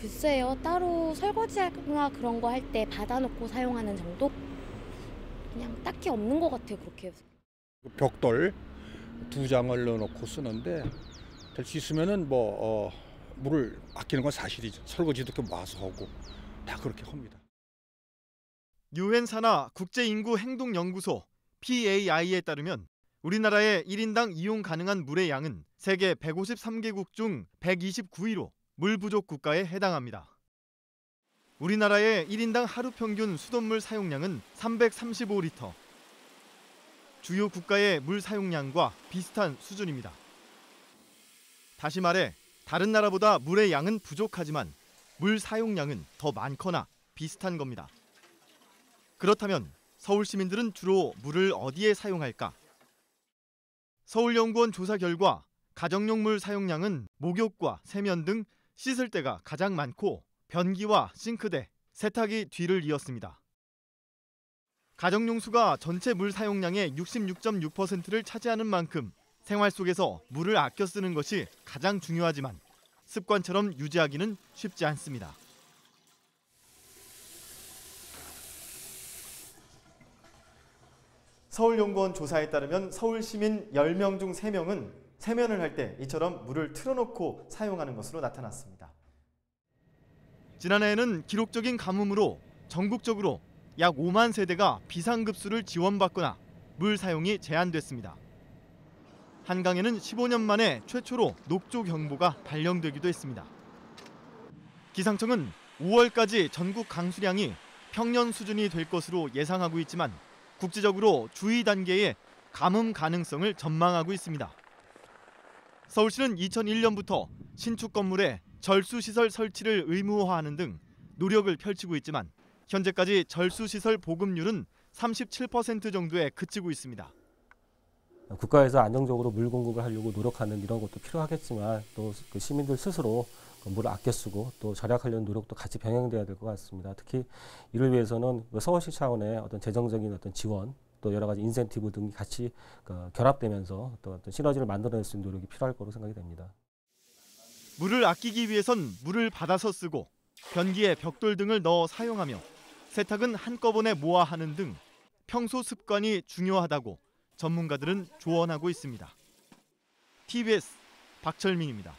글쎄요. 따로 설거지하거나 그런 거 할 때 받아놓고 사용하는 정도? 그냥 딱히 없는 것 같아요. 그렇게. 벽돌 2장을 넣어놓고 쓰는데 될 수 있으면은 물을 아끼는 건 사실이죠. 설거지도 이렇게 모아서 하고 다 그렇게 합니다. 유엔 산하 국제인구행동연구소 PAI에 따르면 우리나라의 1인당 이용 가능한 물의 양은 세계 153개국 중 129위로 물 부족 국가에 해당합니다. 우리나라의 1인당 하루 평균 수돗물 사용량은 335리터. 주요 국가의 물 사용량과 비슷한 수준입니다. 다시 말해 다른 나라보다 물의 양은 부족하지만 물 사용량은 더 많거나 비슷한 겁니다. 그렇다면 서울 시민들은 주로 물을 어디에 사용할까? 서울연구원 조사 결과 가정용 물 사용량은 목욕과 세면 등 씻을 때가 가장 많고 변기와 싱크대, 세탁이 뒤를 이었습니다. 가정용 수가 전체 물 사용량의 66.6%를 차지하는 만큼 생활 속에서 물을 아껴 쓰는 것이 가장 중요하지만 습관처럼 유지하기는 쉽지 않습니다. 서울연구원 조사에 따르면 서울 시민 10명 중 3명은 세면을 할 때 이처럼 물을 틀어놓고 사용하는 것으로 나타났습니다. 지난해에는 기록적인 가뭄으로 전국적으로 약 5만 세대가 비상급수를 지원받거나 물 사용이 제한됐습니다. 한강에는 15년 만에 최초로 녹조경보가 발령되기도 했습니다. 기상청은 5월까지 전국 강수량이 평년 수준이 될 것으로 예상하고 있지만 국지적으로 주의 단계의 가뭄 가능성을 전망하고 있습니다. 서울시는 2001년부터 신축 건물에 절수시설 설치를 의무화하는 등 노력을 펼치고 있지만 현재까지 절수시설 보급률은 37% 정도에 그치고 있습니다. 국가에서 안정적으로 물 공급을 하려고 노력하는 이런 것도 필요하겠지만 또 그 시민들 스스로 물을 아껴 쓰고 또 절약하려는 노력도 같이 병행돼야 될 것 같습니다. 특히 이를 위해서는 서울시 차원의 어떤 재정적인 어떤 지원 또 여러 가지 인센티브 등이 같이 결합되면서 또 어떤 시너지를 만들어낼 수 있는 노력이 필요할 거로 생각이 됩니다. 물을 아끼기 위해선 물을 받아서 쓰고 변기에 벽돌 등을 넣어 사용하며 세탁은 한꺼번에 모아 하는 등 평소 습관이 중요하다고 전문가들은 조언하고 있습니다. TBS 박철민입니다.